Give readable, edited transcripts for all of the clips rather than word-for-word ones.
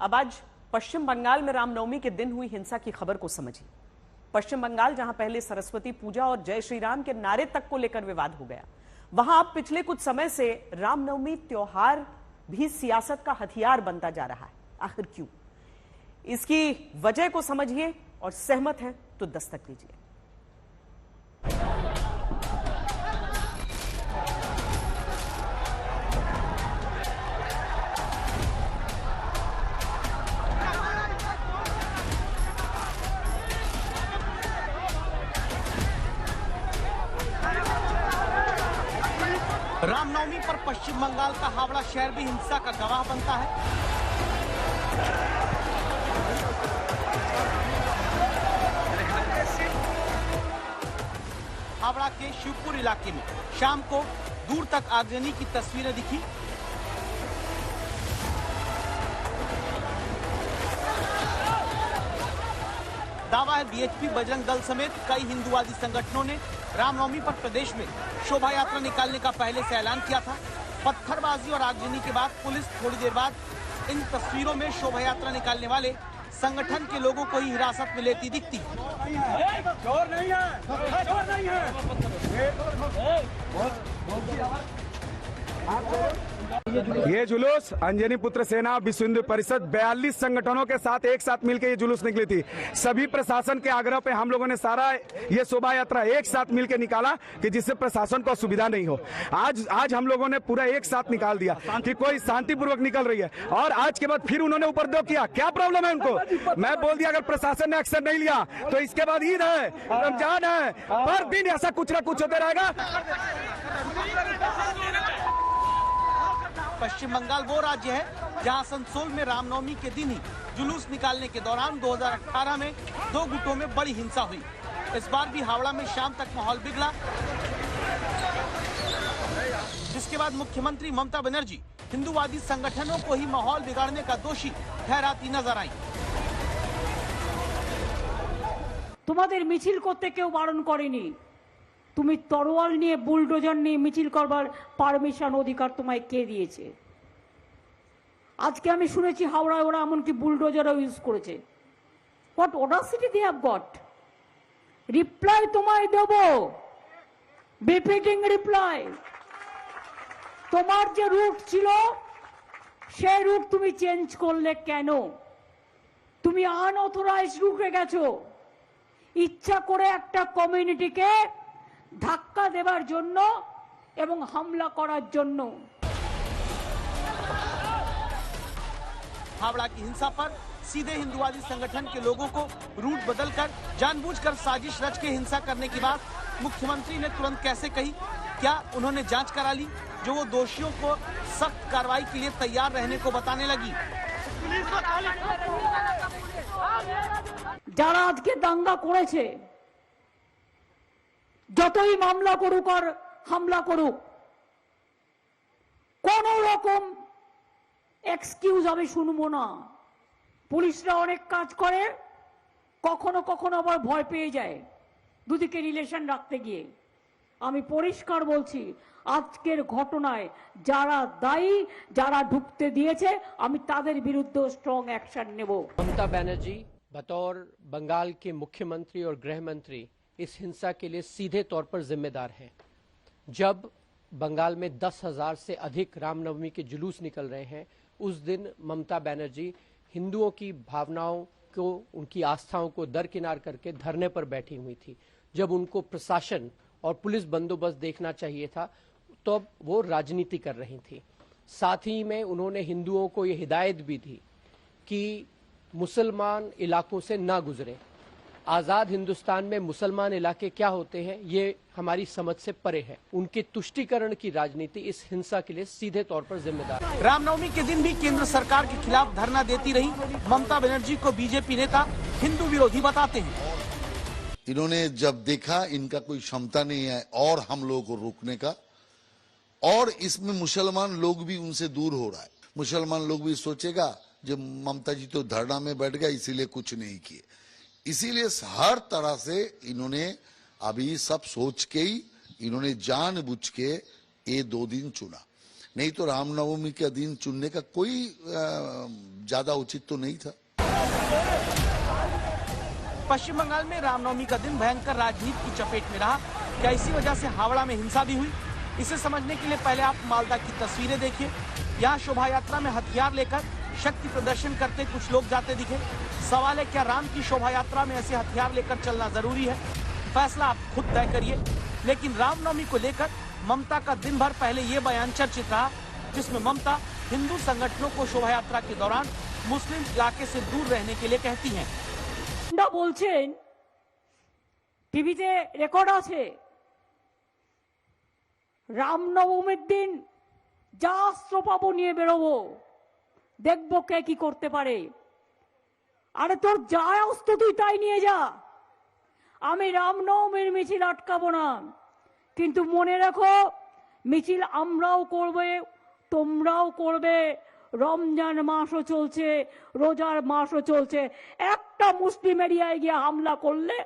अब आज पश्चिम बंगाल में रामनवमी के दिन हुई हिंसा की खबर को समझिए। पश्चिम बंगाल, जहां पहले सरस्वती पूजा और जय श्री राम के नारे तक को लेकर विवाद हो गया, वहां अब पिछले कुछ समय से रामनवमी त्योहार भी सियासत का हथियार बनता जा रहा है। आखिर क्यों? इसकी वजह को समझिए और सहमत हैं तो दस्तक दीजिए। रामनवमी पर पश्चिम बंगाल का हावड़ा शहर भी हिंसा का गवाह बनता है। हावड़ा के शिवपुर इलाके में शाम को दूर तक आगजनी की तस्वीरें दिखी। दावा है बीएचपी, बजरंग दल समेत कई हिंदुवादी संगठनों ने रामनवमी पर प्रदेश में शोभा यात्रा निकालने का पहले से ऐलान किया था। पत्थरबाजी और आगजनी के बाद पुलिस थोड़ी देर बाद इन तस्वीरों में शोभा यात्रा निकालने वाले संगठन के लोगों को ही हिरासत में लेती दिखती। चोर नहीं है, चोर नहीं है। ये जुलूस अंजनी पुत्र सेना विश्व हिंदू परिषद 42 संगठनों के साथ एक साथ मिलकर ये जुलूस निकली थी। सभी प्रशासन के आग्रह पे हम लोगों ने सारा ये शोभा यात्रा एक साथ मिलकर निकाला कि जिससे प्रशासन को असुविधा नहीं हो। आज हम लोगों ने पूरा एक साथ निकाल दिया कि कोई शांतिपूर्वक निकल रही है। और आज के बाद फिर उन्होंने उपद्रव किया। क्या प्रॉब्लम है उनको? मैं बोल दिया अगर प्रशासन ने एक्शन नहीं लिया तो इसके बाद ईद है, रमजान है, हर दिन ऐसा कुछ ना कुछ होते रहेगा। पश्चिम बंगाल वो राज्य है जहां आसनसोल में रामनवमी के दिन ही जुलूस निकालने के दौरान 2018 में दो गुटों में बड़ी हिंसा हुई। इस बार भी हावड़ा में शाम तक माहौल बिगड़ा, जिसके बाद मुख्यमंत्री ममता बनर्जी हिंदूवादी संगठनों को ही माहौल बिगाड़ने का दोषी ठहराती नजर आई। তোমাদের মিছিল করতে কেউ বারণ করেনি, তুমি তরোয়াল নিয়ে বুলডোজার নিয়ে মিছিল করবার পারমিশন অধিকার তোমায় কে দিয়েছে? আজকে আমি শুনেছি হাওড়ায় ওরা এমনকি বুলডোজারও ইউজ করেছে। What audacity they have got. Reply তোমায় দেব, বিপিটিং রিপ্লাই। তোমার যে রুট ছিল সেই রুট তুমি চেঞ্জ করলে কেন? তুমি আনঅথরাইজড রুটে গেছো ইচ্ছা করে একটা কমিউনিটিকে ধাক্কা দেবার জন্য এবং হামলা করার জন্য। हावड़ा की हिंसा पर सीधे हिंदुवादी संगठन के लोगों को रूट बदलकर जानबूझकर साजिश रच के हिंसा करने की बात मुख्यमंत्री ने तुरंत कैसे कही? क्या उन्होंने जांच करा ली जो वो दोषियों को सख्त कार्रवाई के लिए तैयार रहने को बताने लगी? যারা আজকে দাঙ্গা করেছে যতই মামলা করুক আর হামলা করুক, কোন রকম এক্সকিউজ আমি শুনবো না। পুলিশরা অনেক কাজ করে, কখনো কখনো আবার ভয় পেয়ে যায় দুদিকে রিলেশন রাখতে গিয়ে। আমি পরিষ্কার বলছি, আজকের ঘটনায় যারা দায়ী, যারা ঢুকতে দিয়েছে, আমি তাদের বিরুদ্ধে স্ট্রং অ্যাকশন নেব। ममता बनर्जी बतौर बंगाल के मुख्यमंत्री और गृह मंत्री इस हिंसा के लिए सीधे तौर पर जिम्मेदार हैं। जब बंगाल में 10,000 से अधिक रामनवमी के जुलूस निकल रहे हैं, उस दिन ममता बनर्जी हिंदुओं की भावनाओं को, उनकी आस्थाओं को दरकिनार करके धरने पर बैठी हुई थी। जब उनको प्रशासन और पुलिस बंदोबस्त देखना चाहिए था तो वो राजनीति कर रही थी। साथ ही में उन्होंने हिंदुओं को ये हिदायत भी दी कि मुसलमान इलाकों से ना गुजरे। आज़ाद हिंदुस्तान में मुसलमान इलाके क्या होते हैं ये हमारी समझ से परे है। उनके तुष्टीकरण की राजनीति इस हिंसा के लिए सीधे तौर पर जिम्मेदार है। रामनवमी के दिन भी केंद्र सरकार के खिलाफ धरना देती रही ममता बनर्जी को बीजेपी नेता हिंदू विरोधी बताते हैं। इन्होंने जब देखा इनका कोई क्षमता नहीं है और हम लोगों को रोकने का, और इसमें मुसलमान लोग भी उनसे दूर हो रहा है। मुसलमान लोग भी सोचेगा जब ममता जी तो धरना में बैठ गया इसीलिए कुछ नहीं किए। इसीलिए हर तरह से इन्होंने अभी सब सोच के ही इन्होंने जानबूझ के ये 2 दिन चुना, नहीं तो रामनवमी का दिन चुनने का कोई ज्यादा उचित तो नहीं था। पश्चिम बंगाल में रामनवमी का दिन भयंकर राजनीति की चपेट में रहा। क्या इसी वजह से हावड़ा में हिंसा भी हुई? इसे समझने के लिए पहले आप मालदा की तस्वीरें देखिए। यहाँ शोभा यात्रा में हथियार लेकर शक्ति प्रदर्शन करते कुछ लोग जाते दिखे। सवाल है, क्या राम की शोभा यात्रा में ऐसे हथियार लेकर चलना जरूरी है? फैसला आप खुद तय करिए। लेकिन रामनवमी को लेकर ममता का दिन भर पहले ये बयान चर्चित रहा, जिसमें ममता हिंदू संगठनों को शोभा यात्रा के दौरान मुस्लिम इलाके से दूर रहने के लिए कहती हैं। বলছেন টিভিতে রেকর্ড আছে, রামনবমীর দিন যা অস্ত্র পাবো নিয়ে বেরোবো, দেখবো কে কি করতে পারে। আরে তোর যা অস্ত্র তুই তাই নিয়ে যা, আমি রামনবমীর মিছিল আটকাবো না। কিন্তু মনে রাখো, মিছিল আমরাও করবে, তোমরাও করবে। রমজান মাসও চলছে, রোজার মাসও চলছে। একটা মুসলিম এরিয়ায় গিয়ে হামলা করলে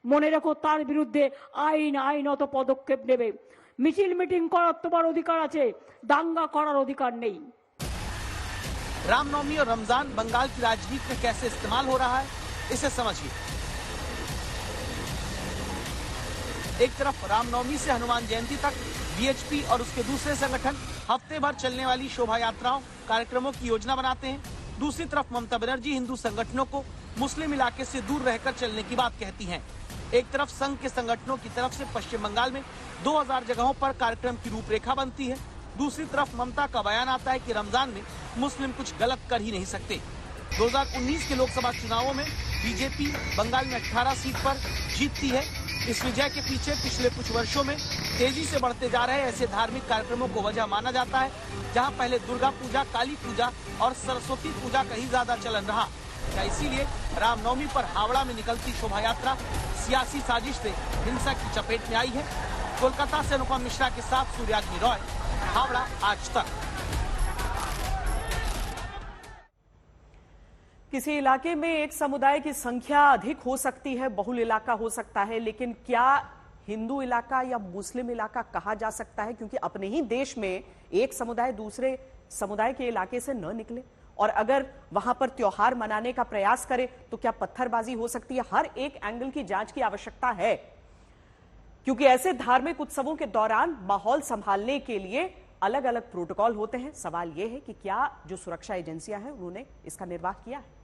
মনে রাখো তার বিরুদ্ধে আইনত পদক্ষেপ নেবে। মিছিল মিটিং করার তোমার অধিকার আছে, দাঙ্গা করার অধিকার নেই। रामनवमी और रमजान बंगाल की राजनीति में कैसे इस्तेमाल हो रहा है, इसे समझिए। एक तरफ रामनवमी से हनुमान जयंती तक बीएचपी और उसके दूसरे संगठन हफ्ते भर चलने वाली शोभा यात्राओं कार्यक्रमों की योजना बनाते हैं। दूसरी तरफ ममता बनर्जी हिंदू संगठनों को मुस्लिम इलाके से दूर रहकर चलने की बात कहती हैं। एक तरफ संघ के संगठनों की तरफ से पश्चिम बंगाल में 2000 जगहों पर कार्यक्रम की रूपरेखा बनती है। दूसरी तरफ ममता का बयान आता है कि रमजान में मुस्लिम कुछ गलत कर ही नहीं सकते। 2019 के लोकसभा चुनावों में बीजेपी बंगाल में 18 सीट पर जीतती है। इस विजय के पीछे पिछले कुछ वर्षों में तेजी से बढ़ते जा रहे ऐसे धार्मिक कार्यक्रमों को वजह माना जाता है, जहां पहले दुर्गा पूजा, काली पूजा और सरस्वती पूजा का ही ज्यादा चलन रहा। क्या इसीलिए रामनवमी पर हावड़ा में निकलती शोभा यात्रा सियासी साजिश से हिंसा की चपेट में आई है? कोलकाता से अनुपम मिश्रा के साथ सूर्याग्नि रॉय, हावड़ा आज तक। किसी इलाके में एक समुदाय की संख्या अधिक हो सकती है, बहुल इलाका हो सकता है, लेकिन क्या हिंदू इलाका या मुस्लिम इलाका कहा जा सकता है? क्योंकि अपने ही देश में एक समुदाय दूसरे समुदाय के इलाके से न निकले और अगर वहां पर त्योहार मनाने का प्रयास करे तो क्या पत्थरबाजी हो सकती है? हर एक एंगल की जांच की आवश्यकता है, क्योंकि ऐसे धार्मिक उत्सवों के दौरान माहौल संभालने के लिए अलग अलग प्रोटोकॉल होते हैं। सवाल यह है कि क्या जो सुरक्षा एजेंसियां हैं उन्होंने इसका निर्वाह किया है?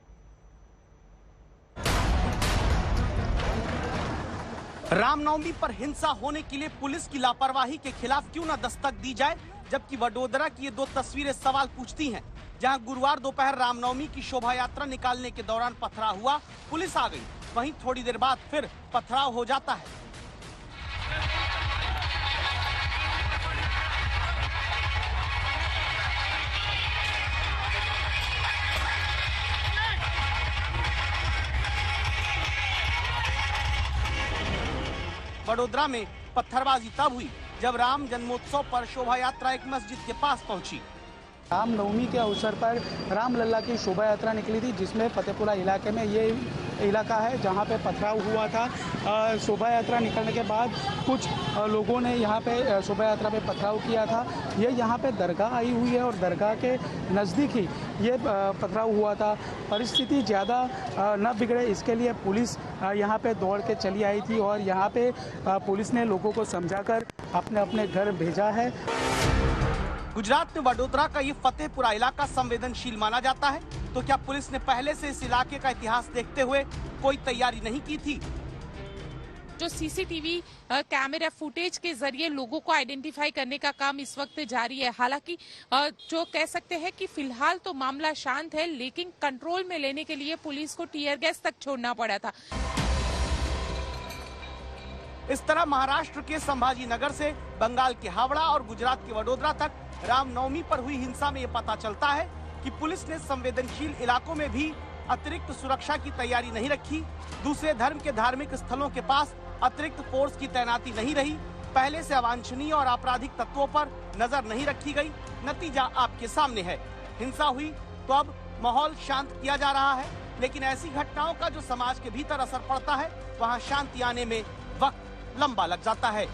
रामनवमी पर हिंसा होने के लिए पुलिस की लापरवाही के खिलाफ क्यों न दस्तक दी जाए, जबकि वडोदरा की ये दो तस्वीरें सवाल पूछती हैं, जहां गुरुवार दोपहर रामनवमी की शोभा यात्रा निकालने के दौरान पथराव हुआ, पुलिस आ गई, वहीं थोड़ी देर बाद फिर पथराव हो जाता है। वडोदरा में पत्थरबाजी तब हुई जब राम जन्मोत्सव पर शोभा यात्रा एक मस्जिद के पास पहुंची। रामनवमी के अवसर पर रामलला की शोभा यात्रा निकली थी, जिसमें फतेहपुरा इलाके में ये इलाका है जहाँ पे पथराव हुआ था। शोभा यात्रा निकलने के बाद कुछ लोगों ने यहाँ पे शोभा यात्रा पे पथराव किया था। ये यहाँ पे दरगाह आई हुई है और दरगाह के नज़दीक ही ये पथराव हुआ था। परिस्थिति ज़्यादा न बिगड़े इसके लिए पुलिस यहाँ पे दौड़ के चली आई थी और यहाँ पे पुलिस ने लोगों को समझाकर अपने अपने घर भेजा है। गुजरात में वडोदरा का ये फतेहपुरा इलाका संवेदनशील माना जाता है, तो क्या पुलिस ने पहले से इस इलाके का इतिहास देखते हुए कोई तैयारी नहीं की थी? जो सीसीटीवी कैमरा फुटेज के जरिए लोगों को आइडेंटिफाई करने का काम इस वक्त जारी है। हालांकि जो कह सकते हैं कि फिलहाल तो मामला शांत है, लेकिन कंट्रोल में लेने के लिए पुलिस को टीयर गैस तक छोड़ना पड़ा था। इस तरह महाराष्ट्र के संभाजी नगर से बंगाल के हावड़ा और गुजरात के वडोदरा तक रामनवमी पर हुई हिंसा में ये पता चलता है कि पुलिस ने संवेदनशील इलाकों में भी अतिरिक्त सुरक्षा की तैयारी नहीं रखी। दूसरे धर्म के धार्मिक स्थलों के पास अतिरिक्त फोर्स की तैनाती नहीं रही। पहले से अवांछनीय और आपराधिक तत्वों पर नजर नहीं रखी गई। नतीजा आपके सामने है। हिंसा हुई तो अब माहौल शांत किया जा रहा है, लेकिन ऐसी घटनाओं का जो समाज के भीतर असर पड़ता है, वहाँ शांति आने में वक्त लंबा लग जाता है।